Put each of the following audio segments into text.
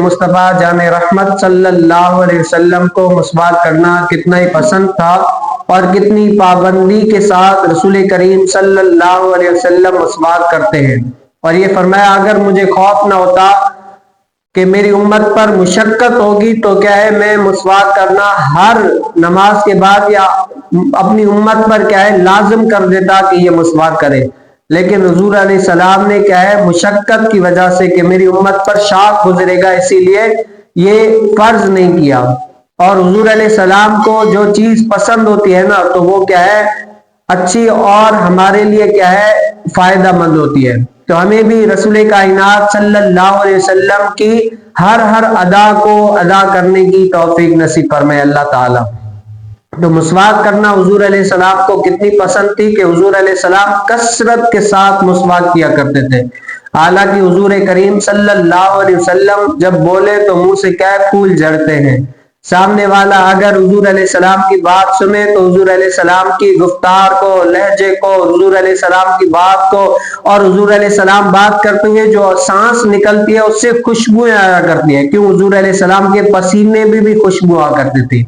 मुस्तफ़ा जान रहमत सल्लल्लाहु अलैहि वसल्लम को मसवाक करना कितना ही पसंद था और कितनी पाबंदी के साथ रसूल करीम सल्लल्लाहु अलैहि वसल्लम मसवाक करते हैं। और ये फरमाया अगर मुझे खौफ ना होता कि मेरी उम्मत पर मुशक्कत होगी तो क्या है मैं मसवाक करना हर नमाज के बाद या अपनी उम्मत पर क्या है लाजिम कर देता कि ये मसवाक करे। लेकिन हुजूर अलैहिस्सलाम ने क्या है मुशक्कत की वजह से कि मेरी उम्मत पर शाक गुजरेगा इसीलिए ये फर्ज नहीं किया। और हुजूर अलैहिस्सलाम को जो चीज पसंद होती है ना तो वो क्या है अच्छी और हमारे लिए क्या है फायदा मंद होती है। तो हमें भी रसूल कायनात सल्लल्लाहु अलैहि वसल्लम की हर अदा को अदा करने की तौफीक नसीब फरमाए अल्लाह ताला। तो मुसवाक करना हुजूर अलैहिस्सलाम को कितनी पसंद थी कि हुजूर अलैहिस्सलाम कसरत के साथ मुसवाक किया करते थे। हालांकि हुजूर करीम सल्लल्लाहु अलैहि वसल्लम जब बोले तो मुंह से क्या फूल झड़ते हैं। सामने वाला अगर हुजूर अलैहिस्सलाम की बात सुने तो हुजूर अलैहिस्सलाम की गुफ्तार को, लहजे को, हुजूर अलैहिस्सलाम की बात को, और हुजूर अलैहिस्सलाम बात करते हुए जो सांस निकलती है उससे खुशबुएं आया करती है। क्यों? हुजूर अलैहिस्सलाम के पसीने भी खुशबू आ करती थी।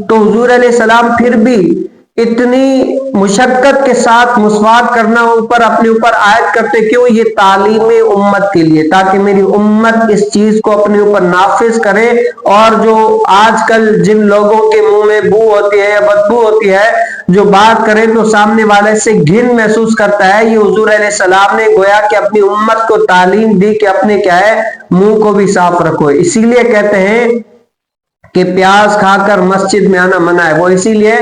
तो हुजूर अलैहिस्सलाम फिर भी इतनी मुशक्कत के साथ मुसवाक करना ऊपर अपने ऊपर आयत करते क्यों? ये तालीम उम्मत के लिए, ताकि मेरी उम्मत इस चीज को अपने ऊपर नाफिज करे। और जो आजकल जिन लोगों के मुंह में बू होती है या बदबू होती है, जो बात करें तो सामने वाले से घिन महसूस करता है, ये हुजूर अलैहिस्सलाम ने गोया कि अपनी उम्मत को तालीम दी कि अपने क्या है मुंह को भी साफ रखो। इसीलिए कहते हैं कि प्याज खाकर मस्जिद में आना मना है। वो इसीलिए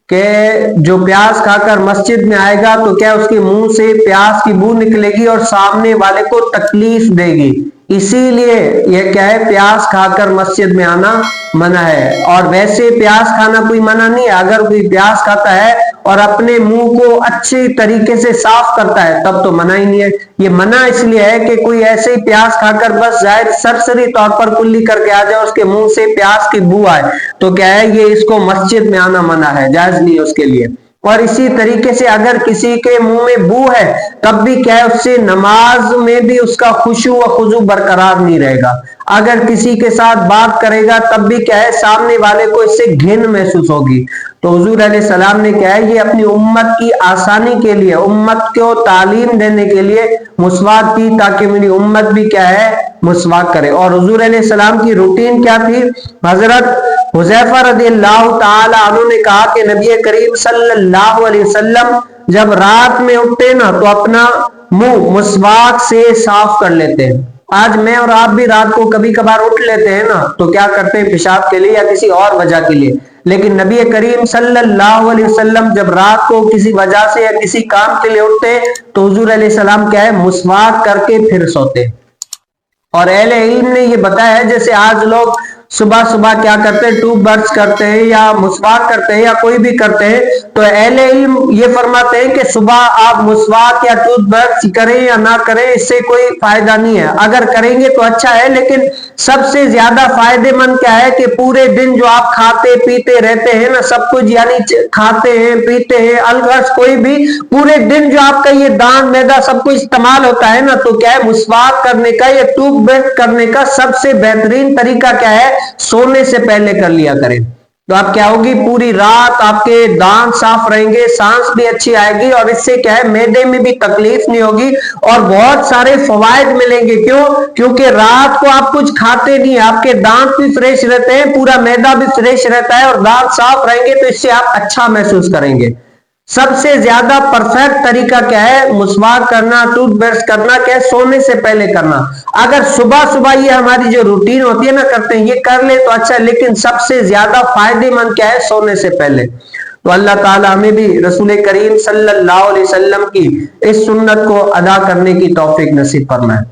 कि जो प्याज खाकर मस्जिद में आएगा तो क्या उसके मुंह से प्याज की बू निकलेगी और सामने वाले को तकलीफ देगी। इसीलिए यह क्या है प्याज खाकर मस्जिद में आना मना है। और वैसे प्याज खाना कोई मना नहीं है। अगर कोई प्याज खाता है और अपने मुंह को अच्छे तरीके से साफ करता है तब तो मना ही नहीं है। ये मना इसलिए है कि कोई ऐसे ही प्याज खाकर बस जाहिर सरसरी तौर पर कुल्ली करके आ जाए, उसके मुंह से प्याज की बू आए तो क्या है ये इसको मस्जिद में आना मना है, जायज नहीं है उसके लिए। और इसी तरीके से अगर किसी के मुंह में बू है तब भी क्या है उससे नमाज में भी उसका खुशू व खुजू बरकरार नहीं रहेगा। अगर किसी के साथ बात करेगा तब भी क्या है सामने वाले को इससे घिन महसूस होगी। तो हुजूर अलैहिस्सलाम ने क्या है ये अपनी उम्मत की आसानी के लिए, उम्मत को तालीम देने के लिए मुसवाक की, ताकि मेरी उम्मत भी क्या है मुसवाक करे। और हुजूर अलैहिस्सलाम की रूटीन क्या थी? हजरत हुज़ैफा रज़ियल्लाहु ताला अन्हु ने कहा कि नबी करीम सल्लल्लाहु अलैहि वसल्लम जब रात में उठते ना तो अपना मुंह मुसवाक से साफ कर लेते हैं। आज मैं और आप भी रात को कभी कभार उठ लेते हैं ना तो क्या करते हैं पेशाब के लिए या किसी और वजह के लिए। लेकिन नबी करीम सल्लल्लाहु अलैहि वसल्लम जब रात को किसी वजह से या किसी काम के लिए उठते तो हुजूर अलैहिस्सलाम क्या है मुसवाक करके फिर सोते। और अहले इल्म ने ये बताया है जैसे आज लोग सुबह सुबह क्या करते हैं टूथ ब्रश करते हैं या मुसवाक करते हैं या कोई भी करते हैं, तो अहले इल्म ये फरमाते हैं कि सुबह आप मुसवाक या टूथ ब्रश करें या ना करें इससे कोई फायदा नहीं है। अगर करेंगे तो अच्छा है, लेकिन सबसे ज्यादा फायदेमंद क्या है कि पूरे दिन जो आप खाते पीते रहते हैं ना सब कुछ, यानी खाते हैं पीते हैं अलगस कोई भी, पूरे दिन जो आपका ये दांत मैदा सब कुछ इस्तेमाल होता है ना, तो क्या है मुसवाक करने का या टूथ ब्रश करने का सबसे बेहतरीन तरीका क्या है? सोने से पहले कर लिया करें। तो आप क्या होगी पूरी रात आपके दांत साफ रहेंगे, सांस भी अच्छी आएगी और इससे क्या है मैदे में भी तकलीफ नहीं होगी और बहुत सारे फवायद मिलेंगे। क्यों? क्योंकि रात को आप कुछ खाते नहीं, आपके दांत भी फ्रेश रहते हैं, पूरा मैदा भी फ्रेश रहता है और दांत साफ रहेंगे तो इससे आप अच्छा महसूस करेंगे। सबसे ज्यादा परफेक्ट तरीका क्या है? मुसवाक करना, टूथ ब्रश करना क्या है? सोने से पहले करना। अगर सुबह सुबह ये हमारी जो रूटीन होती है ना करते हैं ये कर ले तो अच्छा, लेकिन सबसे ज्यादा फायदेमंद क्या है? सोने से पहले। तो अल्लाह ताला हमें भी रसूल करीम सल्लल्लाहु अलैहि वसल्लम की इस सुन्नत को अदा करने की तौफीक नसीब फरमाए।